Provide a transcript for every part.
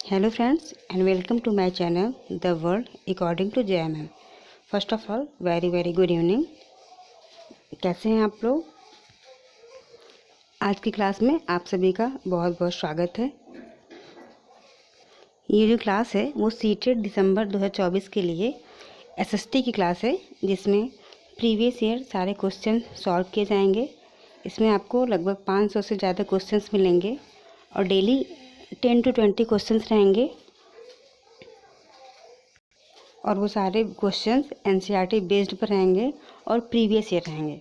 Hello friends and welcome to my channel The World According to JMM। First of all very good evening. कैसे हैं आप लोग? आज की क्लास में आप सभी का बहुत बहुत स्वागत है। ये जो क्लास है वो सीटेड दिसंबर 2024 के लिए एसएसटी की क्लास है, जिसमें प्रीवियस ईयर सारे क्वेश्चन सॉल्व किए जाएंगे। इसमें आपको लगभग 500 से ज़्यादा क्वेश्चंस मिलेंगे और डेली 10 to 20 क्वेश्चंस रहेंगे और वो सारे क्वेश्चंस एनसीईआरटी बेस्ड पर रहेंगे और प्रीवियस ईयर रहेंगे।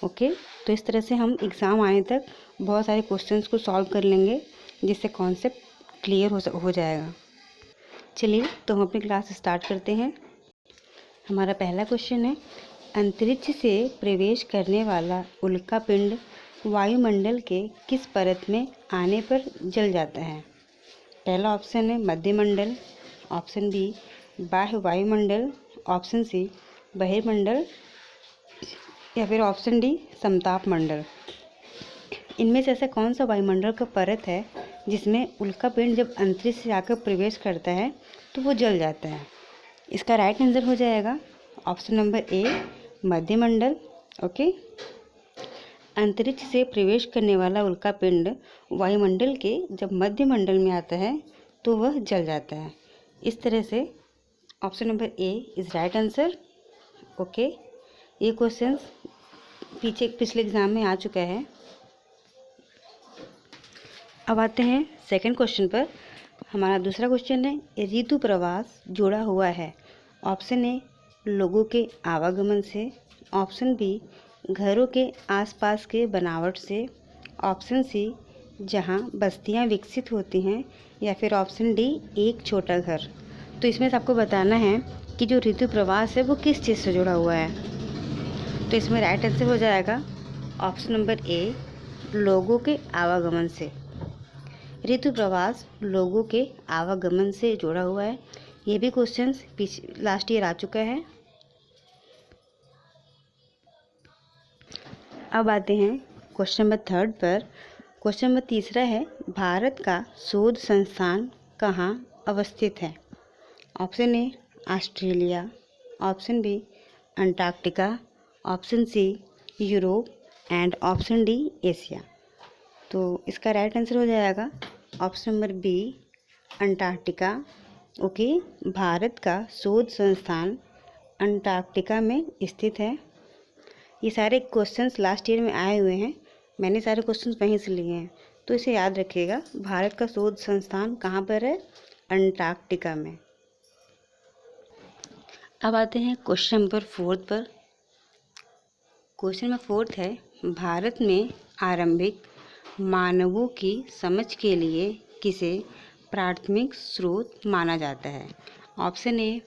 ओके, तो इस तरह से हम एग्ज़ाम आने तक बहुत सारे क्वेश्चंस को सॉल्व कर लेंगे, जिससे कॉन्सेप्ट क्लियर हो जाएगा। चलिए तो हम अपनी क्लास स्टार्ट करते हैं। हमारा पहला क्वेश्चन है, अंतरिक्ष से प्रवेश करने वाला उल्का पिंड वायुमंडल के किस परत में आने पर जल जाता है? पहला ऑप्शन है मध्यमंडल, ऑप्शन बी बाह्य वायुमंडल, ऑप्शन सी बहिर्मंडल या फिर ऑप्शन डी समताप मंडल। इनमें से ऐसा कौन सा वायुमंडल का परत है जिसमें उल्का पिंड जब अंतरिक्ष से आकर प्रवेश करता है तो वो जल जाता है? इसका राइट आंसर हो जाएगा ऑप्शन नंबर ए मध्यमंडल। ओके, अंतरिक्ष से प्रवेश करने वाला उल्का पिंड वायुमंडल के जब मध्यमंडल में आता है तो वह जल जाता है। इस तरह से option number A is right answer. Okay, ये क्वेश्चन पिछले एग्ज़ाम में आ चुका है। अब आते हैं सेकंड क्वेश्चन पर। हमारा दूसरा क्वेश्चन है, ऋतु प्रवास जुड़ा हुआ है ऑप्शन ए लोगों के आवागमन से, ऑप्शन बी घरों के आसपास के बनावट से, ऑप्शन सी जहां बस्तियां विकसित होती हैं, या फिर ऑप्शन डी एक छोटा घर। तो इसमें से आपको बताना है कि जो ऋतु प्रवास है वो किस चीज़ से जुड़ा हुआ है। तो इसमें राइट आंसर हो जाएगा ऑप्शन नंबर ए लोगों के आवागमन से। ऋतु प्रवास लोगों के आवागमन से जुड़ा हुआ है। ये भी क्वेश्चन लास्ट ईयर आ चुका है। अब आते हैं क्वेश्चन नंबर थर्ड पर। क्वेश्चन नंबर तीसरा है, भारत का शोध संस्थान कहाँ अवस्थित है? Option A Australia, option B Antarctica, option C Europe and option D Asia. तो इसका राइट आंसर हो जाएगा option number B Antarctica. Okay, Bharat का शोध संस्थान अंटार्कटिका में स्थित है। ये सारे क्वेश्चंस लास्ट ईयर में आए हुए हैं, मैंने सारे क्वेश्चंस वहीं से लिए हैं, तो इसे याद रखिएगा। भारत का शोध संस्थान कहाँ पर है? अंटार्कटिका में। अब आते हैं क्वेश्चन नंबर फोर्थ पर। क्वेश्चन नंबर फोर्थ है, भारत में आरंभिक मानवों की समझ के लिए किसे प्राथमिक स्रोत माना जाता है? ऑप्शन ए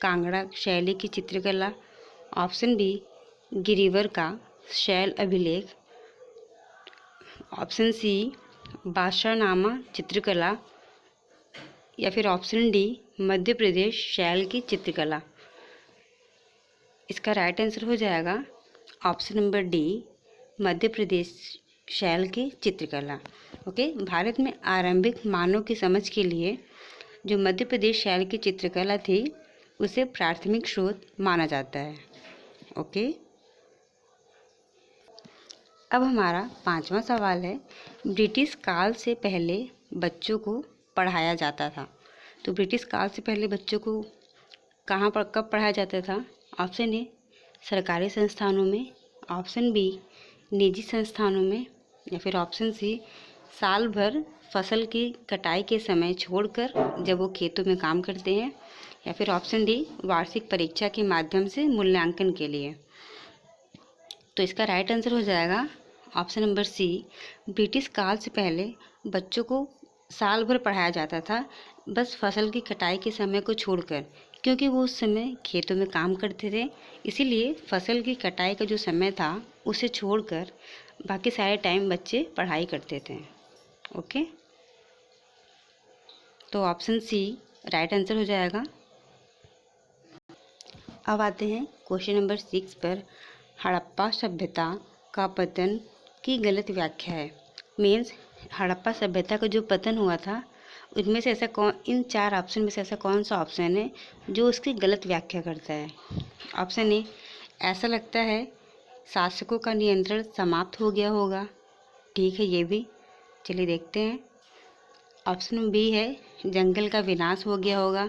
कांगड़ा शैली की चित्रकला, ऑप्शन बी गिरिवर का शैल अभिलेख, ऑप्शन सी बादशाहनामा चित्रकला, या फिर ऑप्शन डी मध्य प्रदेश शैल की चित्रकला। इसका राइट आंसर हो जाएगा option number D Madhya Pradesh शैल की चित्रकला। ओके, भारत में आरंभिक मानव की समझ के लिए जो मध्य प्रदेश शैल की चित्रकला थी उसे प्राथमिक स्रोत माना जाता है। ओके, अब हमारा पांचवा सवाल है, ब्रिटिश काल से पहले बच्चों को पढ़ाया जाता था। तो ब्रिटिश काल से पहले बच्चों को कहाँ पर कब पढ़ाया जाता था? ऑप्शन ए सरकारी संस्थानों में, ऑप्शन बी निजी संस्थानों में, या फिर ऑप्शन सी साल भर फसल की कटाई के समय छोड़कर जब वो खेतों में काम करते हैं, या फिर ऑप्शन डी वार्षिक परीक्षा के माध्यम से मूल्यांकन के लिए। तो इसका राइट आंसर हो जाएगा ऑप्शन नंबर सी ब्रिटिश काल से पहले बच्चों को साल भर पढ़ाया जाता था, बस फसल की कटाई के समय को छोड़कर, क्योंकि वो उस समय खेतों में काम करते थे, इसीलिए फसल की कटाई का जो समय था उसे छोड़कर बाकी सारे टाइम बच्चे पढ़ाई करते थे। ओके, तो ऑप्शन सी राइट आंसर हो जाएगा। अब आते हैं क्वेश्चन नंबर 6 पर। हड़प्पा सभ्यता का पतन की गलत व्याख्या है। मीन्स हड़प्पा सभ्यता का जो पतन हुआ था इनमें से ऐसा इन 4 ऑप्शन में से ऐसा कौन सा ऑप्शन है जो उसकी गलत व्याख्या करता है? ऑप्शन ए, ऐसा लगता है शासकों का नियंत्रण समाप्त हो गया होगा। ठीक है, ये भी, चलिए देखते हैं। ऑप्शन बी है, जंगल का विनाश हो गया होगा।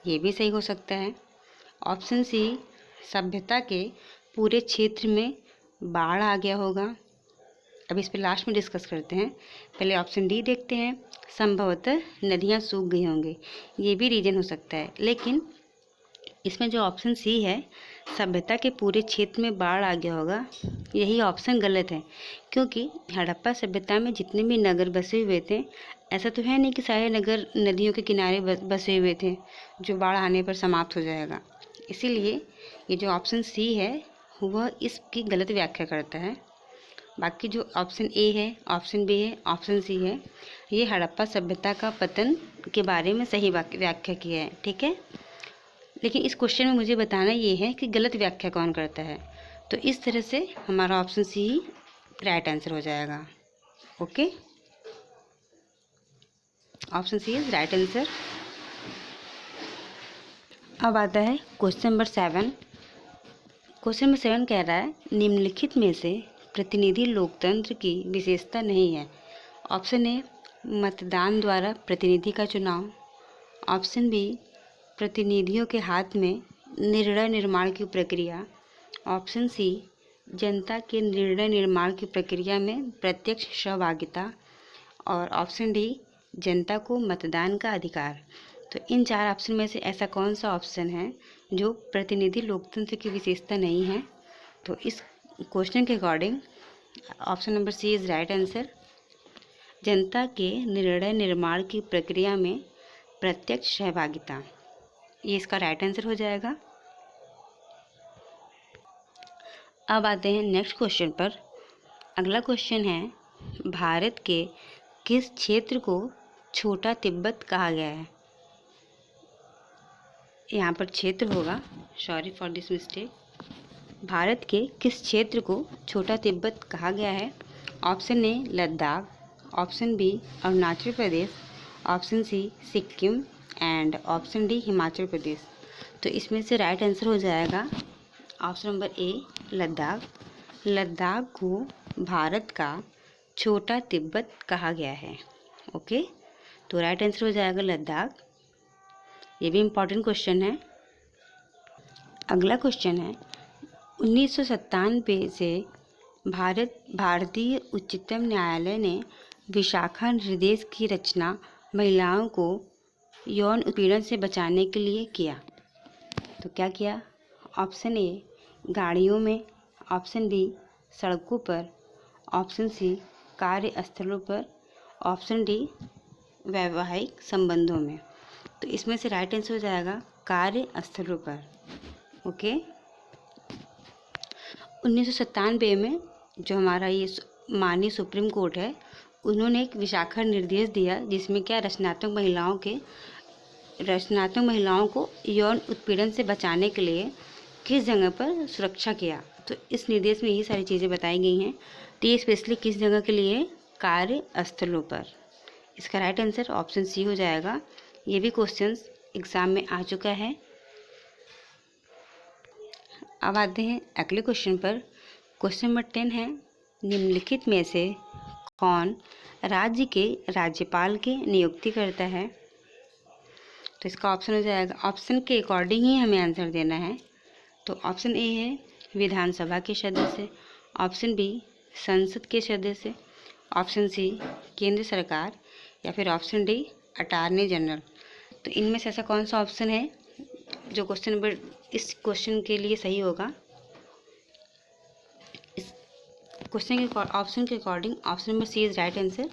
ये भी सही हो सकता है। ऑप्शन सी, सभ्यता के पूरे क्षेत्र में बाढ़ आ गया होगा। अब इस पे लास्ट में डिस्कस करते हैं। पहले ऑप्शन डी देखते हैं, संभवतः नदियाँ सूख गई होंगी। ये भी रीजन हो सकता है, लेकिन इसमें जो ऑप्शन सी है, सभ्यता के पूरे क्षेत्र में बाढ़ आ गया होगा, यही ऑप्शन गलत है। क्योंकि हड़प्पा सभ्यता में जितने भी नगर बसे हुए थे, ऐसा तो है नहीं कि सारे नगर नदियों के किनारे बसे हुए थे जो बाढ़ आने पर समाप्त हो जाएगा। इसीलिए ये जो ऑप्शन सी है वह इसकी गलत व्याख्या करता है। बाकी जो ऑप्शन ए है, ऑप्शन बी है, ऑप्शन सी है, ये हड़प्पा सभ्यता का पतन के बारे में सही व्याख्या किया है। ठीक है, लेकिन इस क्वेश्चन में मुझे बताना ये है कि गलत व्याख्या कौन करता है। तो इस तरह से हमारा ऑप्शन सी ही राइट आंसर हो जाएगा। Okay, option C is right answer. अब आता है क्वेश्चन नंबर 7। क्वेश्चन नंबर 7 कह रहा है, निम्नलिखित में से प्रतिनिधि लोकतंत्र की विशेषता नहीं है। ऑप्शन ए, मतदान द्वारा प्रतिनिधि का चुनाव। ऑप्शन बी, प्रतिनिधियों के हाथ में निर्णय निर्माण की प्रक्रिया। ऑप्शन सी, जनता के निर्णय निर्माण की प्रक्रिया में प्रत्यक्ष सहभागिता। और ऑप्शन डी, जनता को मतदान का अधिकार। तो इन 4 ऑप्शन में से ऐसा कौन सा ऑप्शन है जो प्रतिनिधि लोकतंत्र की विशेषता नहीं है? तो इस क्वेश्चन के according option number C is right answer. जनता के निर्णय निर्माण की प्रक्रिया में प्रत्यक्ष सहभागिता, ये इसका राइट आंसर हो जाएगा। अब आते हैं नेक्स्ट क्वेश्चन पर। अगला क्वेश्चन है, भारत के किस क्षेत्र को छोटा तिब्बत कहा गया है? यहाँ पर क्षेत्र होगा, sorry for this mistake. Bharat के किस क्षेत्र को छोटा तिब्बत कहा गया है? Option A, Ladakh. Option B, Arunachal Pradesh. Option C, Sikkim. And option D, Himachal Pradesh. तो इसमें से राइट आंसर हो जाएगा option number A, Ladakh. Ladakh को भारत का छोटा तिब्बत कहा गया है। ओके, तो राइट आंसर हो जाएगा लद्दाख। ये भी इम्पॉर्टेंट क्वेश्चन है। अगला क्वेश्चन है, 1997 से भारतीय उच्चतम न्यायालय ने विशाखा निर्देश की रचना महिलाओं को यौन उत्पीड़न से बचाने के लिए किया। तो क्या किया? ऑप्शन ए, गाड़ियों में। ऑप्शन बी, सड़कों पर। ऑप्शन सी, कार्यस्थलों पर। ऑप्शन डी, वैवाहिक संबंधों में। तो इसमें से राइट आंसर हो जाएगा कार्यस्थलों पर। ओके, 1997 में जो हमारा ये माननीय सुप्रीम कोर्ट है, उन्होंने एक विशाखा निर्देश दिया जिसमें क्या रचनात्मक महिलाओं को यौन उत्पीड़न से बचाने के लिए किस जगह पर सुरक्षा किया। तो इस निर्देश में ये सारी चीज़ें बताई गई हैं। तो ये स्पेशली किस जगह के लिए? कार्यस्थलों पर। इसका राइट आंसर ऑप्शन सी हो जाएगा। ये भी क्वेश्चंस एग्जाम में आ चुका है। अब आते हैं अगले क्वेश्चन पर। क्वेश्चन नंबर 10 है, निम्नलिखित में से कौन राज्य के राज्यपाल की नियुक्ति करता है? तो इसका ऑप्शन हो जाएगा, ऑप्शन के अकॉर्डिंग ही हमें आंसर देना है। तो ऑप्शन ए है विधानसभा के सदस्य। ऑप्शन बी, संसद के सदस्य। ऑप्शन सी, केंद्र सरकार। या फिर ऑप्शन डी, अटॉर्नी जनरल। तो इनमें से ऐसा कौन सा ऑप्शन है जो क्वेश्चन नंबर इस क्वेश्चन के लिए सही होगा? इस क्वेश्चन के ऑप्शन के according option number C is right answer.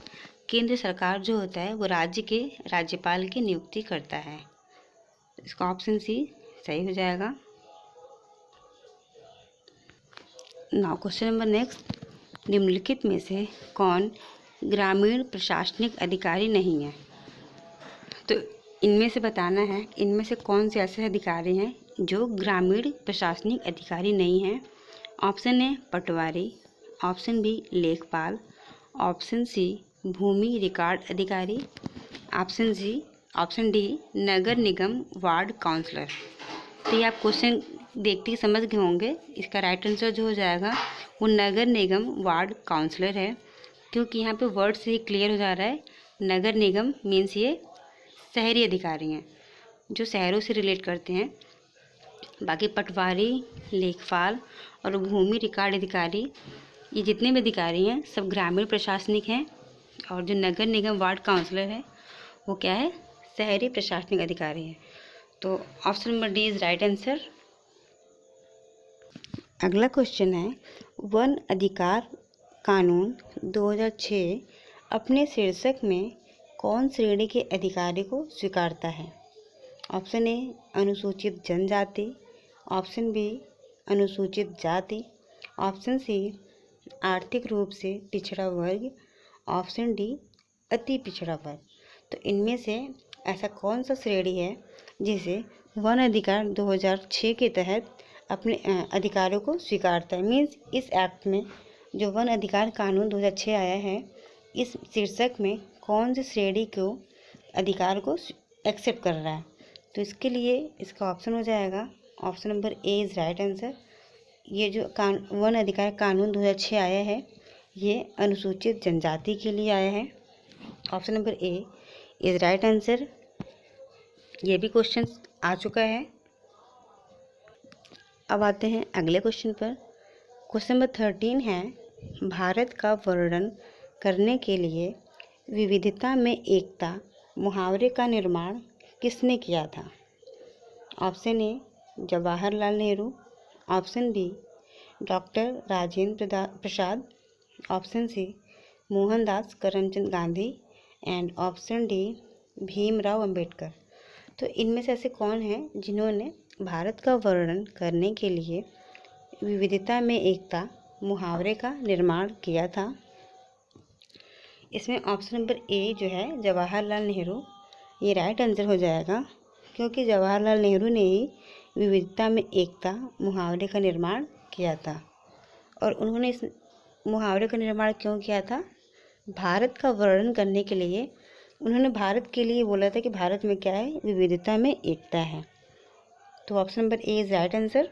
केंद्र सरकार जो होता है वो राज्य के राज्यपाल की नियुक्ति करता है। इसका ऑप्शन सी सही हो जाएगा। नाउ क्वेश्चन नंबर नेक्स्ट, निम्नलिखित में से कौन ग्रामीण प्रशासनिक अधिकारी नहीं है? तो इनमें से बताना है, इनमें से कौन से ऐसे अधिकारी हैं जो ग्रामीण प्रशासनिक अधिकारी नहीं हैं। Option A, patwari. Option B, लेखपाल। ऑप्शन सी, भूमि रिकॉर्ड अधिकारी। ऑप्शन डी नगर निगम वार्ड काउंसलर। तो ये आप क्वेश्चन देखते ही समझ गए होंगे, इसका राइट आंसर जो हो जाएगा वो नगर निगम वार्ड काउंसलर है, क्योंकि यहाँ पे वर्ड से ही क्लियर हो जा रहा है। नगर निगम मीन्स ये शहरी अधिकारी हैं जो शहरों से रिलेट करते हैं। बाकी पटवारी, लेखपाल और भूमि रिकॉर्ड अधिकारी, ये जितने भी अधिकारी हैं सब ग्रामीण प्रशासनिक हैं। और जो नगर निगम वार्ड काउंसलर है वो क्या है, शहरी प्रशासनिक अधिकारी है। तो option number D is right answer. अगला क्वेश्चन है, वन अधिकार कानून 2006 अपने शीर्षक में कौन श्रेणी के अधिकारी को स्वीकारता है? ऑप्शन ए अनुसूचित जनजाति, ऑप्शन बी अनुसूचित जाति, ऑप्शन सी आर्थिक रूप से पिछड़ा वर्ग, ऑप्शन डी अति पिछड़ा वर्ग। तो इनमें से ऐसा कौन सा श्रेणी है जिसे वन अधिकार 2006 के तहत अपने अधिकारों को स्वीकारता है? मीन्स इस एक्ट में जो वन अधिकार कानून 2006 आया है, इस शीर्षक में कौन सी श्रेणी को अधिकार को एक्सेप्ट कर रहा है? तो इसके लिए इसका ऑप्शन हो जाएगा option number A is right answer. ये जो वन अधिकार कानून 2006 आया है ये अनुसूचित जनजाति के लिए आया है। Option number A is right answer. ये भी क्वेश्चन आ चुका है। अब आते हैं अगले क्वेश्चन पर। क्वेश्चन नंबर 13 है, भारत का वर्णन करने के लिए विविधता में एकता मुहावरे का निर्माण किसने किया था? Option A Jawaharlal Nehru, option B doctor Rajendra Prasad, option C Mohandas Karamchand Gandhi and option D Bhimrao Ambedkar. तो इनमें से ऐसे कौन हैं जिन्होंने भारत का वर्णन करने के लिए विविधता में एकता मुहावरे का निर्माण किया था? इसमें ऑप्शन नंबर ए जो है जवाहरलाल नेहरू, ये राइट आंसर हो जाएगा, क्योंकि जवाहरलाल नेहरू ने ही विविधता में एकता मुहावरे का निर्माण किया था। और उन्होंने इस मुहावरे का निर्माण क्यों किया था? भारत का वर्णन करने के लिए उन्होंने भारत के लिए बोला था कि भारत में क्या है, विविधता में एकता है। तो option number A is right answer.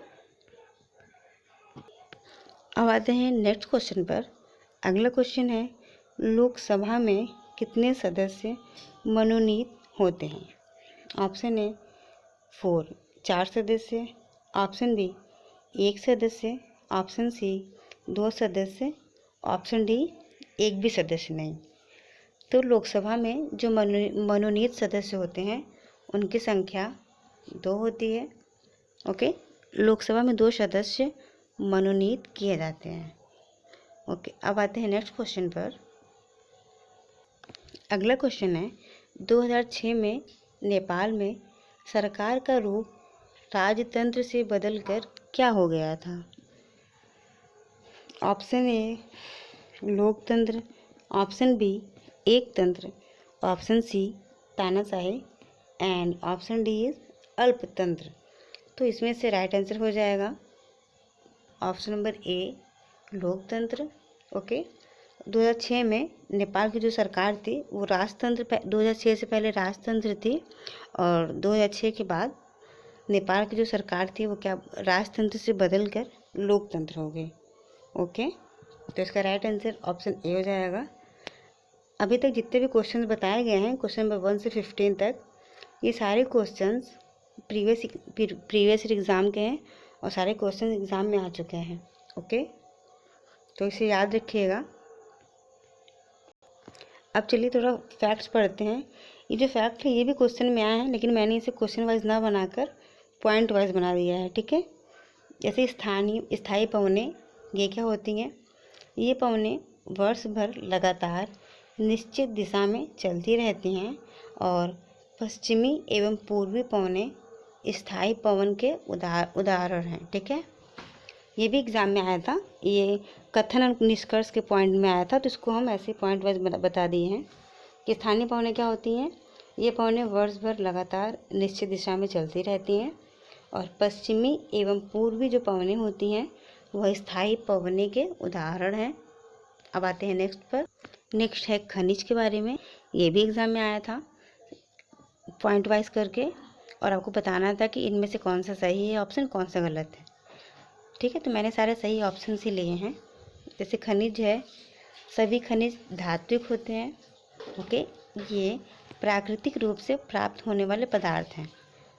अब आते हैं नेक्स्ट क्वेश्चन पर। अगला क्वेश्चन है, लोकसभा में कितने सदस्य मनोनीत होते हैं? ऑप्शन ए 4 सदस्य, ऑप्शन बी 1 सदस्य, ऑप्शन सी 2 सदस्य, ऑप्शन डी 1 भी सदस्य नहीं। तो लोकसभा में जो मनोनीत सदस्य होते हैं उनकी संख्या 2 होती है। ओके, लोकसभा में 2 सदस्य मनोनीत किए जाते हैं। ओके, अब आते हैं नेक्स्ट क्वेश्चन पर। अगला क्वेश्चन है, 2006 में नेपाल में सरकार का रूप राजतंत्र से बदलकर क्या हो गया था? ऑप्शन ए लोकतंत्र, ऑप्शन बी एकतंत्र, ऑप्शन सी तानाशाही एंड ऑप्शन डी इज अल्पतंत्र। तो इसमें से राइट आंसर हो जाएगा ऑप्शन नंबर ए लोकतंत्र। ओके, 2006 में नेपाल की जो सरकार थी वो राजतंत्र, 2006 से पहले राजतंत्र थी और 2006 के बाद नेपाल की जो सरकार थी वो क्या राजतंत्र से बदलकर लोकतंत्र हो गई। ओके, तो इसका राइट आंसर ऑप्शन ए हो जाएगा। अभी तक जितने भी क्वेश्चंस बताए गए हैं क्वेश्चन नंबर 1 से 15 तक, ये सारे क्वेश्चंस प्रीवियस एग्ज़ाम के हैं और सारे क्वेश्चन एग्ज़ाम में आ चुके हैं। ओके, तो इसे याद रखिएगा। अब चलिए थोड़ा फैक्ट्स पढ़ते हैं। ये जो फैक्ट है ये भी क्वेश्चन में आया है, लेकिन मैंने इसे क्वेश्चन वाइज ना बनाकर पॉइंट वाइज बना दिया है। ठीक है, जैसे स्थायी पवनें, ये क्या होती हैं? ये पवनें वर्ष भर लगातार निश्चित दिशा में चलती रहती हैं और पश्चिमी एवं पूर्वी पवनें स्थायी पवन के उदाहरण हैं। ठीक है, ये भी एग्ज़ाम में आया था, ये कथन और निष्कर्ष के पॉइंट में आया था, तो इसको हम ऐसे पॉइंट वाइज बता दिए हैं कि स्थानीय पवनें क्या होती हैं। ये पवनें वर्ष भर लगातार निश्चित दिशा में चलती रहती हैं और पश्चिमी एवं पूर्वी जो पवनें होती हैं वह स्थायी पवनें के उदाहरण हैं। अब आते हैं नेक्स्ट पर। नेक्स्ट है खनिज के बारे में, ये भी एग्ज़ाम में आया था। पॉइंट वाइज करके, और आपको बताना था कि इनमें से कौन सा सही है ऑप्शन, कौन सा गलत है। ठीक है, तो मैंने सारे सही ऑप्शन ही लिए हैं। जैसे खनिज है, सभी खनिज धात्विक होते हैं। ओके, ये प्राकृतिक रूप से प्राप्त होने वाले पदार्थ हैं।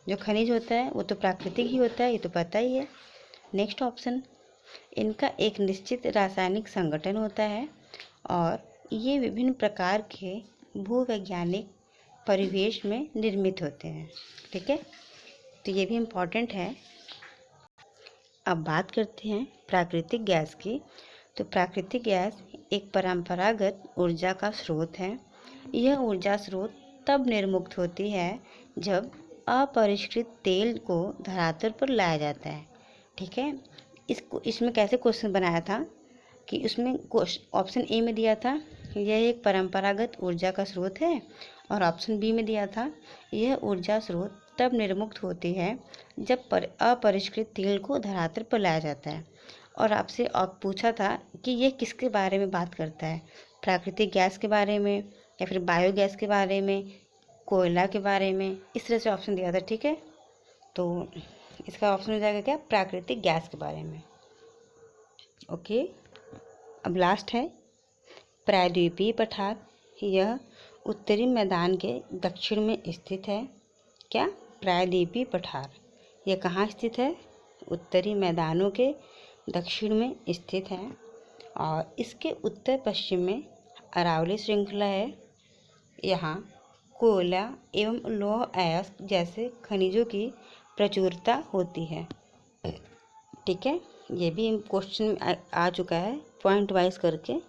जो खनिज होता है वो तो प्राकृतिक ही होता है, ये तो पता ही है। नेक्स्ट ऑप्शन, इनका एक निश्चित रासायनिक संगठन होता है और ये विभिन्न प्रकार के भूवैज्ञानिक परिवेश में निर्मित होते हैं। ठीक है, तो ये भी इम्पॉर्टेंट है। अब बात करते हैं प्राकृतिक गैस की। तो प्राकृतिक गैस एक परंपरागत ऊर्जा का स्रोत है। यह ऊर्जा स्रोत तब निर्मुक्त होती है जब अपरिष्कृत तेल को धरातल पर लाया जाता है। ठीक है, इसमें कैसे क्वेश्चन बनाया था कि उसमें ऑप्शन ए में दिया था यह एक परंपरागत ऊर्जा का स्रोत है, और ऑप्शन बी में दिया था यह ऊर्जा स्रोत तब निर्मुक्त होती है जब अपरिष्कृत तेल को धरातल पर लाया जाता है। और आपसे पूछा था कि यह किसके बारे में बात करता है, प्राकृतिक गैस के बारे में या फिर बायोगैस के बारे में, कोयला के बारे में। इस तरह से ऑप्शन दिया था। ठीक है, तो इसका ऑप्शन हो जाएगा क्या, प्राकृतिक गैस के बारे में। ओके, अब लास्ट है प्रायद्वीपीय पठार। यह उत्तरी मैदान के दक्षिण में स्थित है। क्या, प्रायद्वीपीय पठार यह कहाँ स्थित है, उत्तरी मैदानों के दक्षिण में स्थित है, और इसके उत्तर पश्चिम में अरावली श्रृंखला है। यहाँ कोयला एवं लौह अयस्क जैसे खनिजों की प्रचुरता होती है। ठीक है, ये भी क्वेश्चन आ चुका है पॉइंट वाइज करके।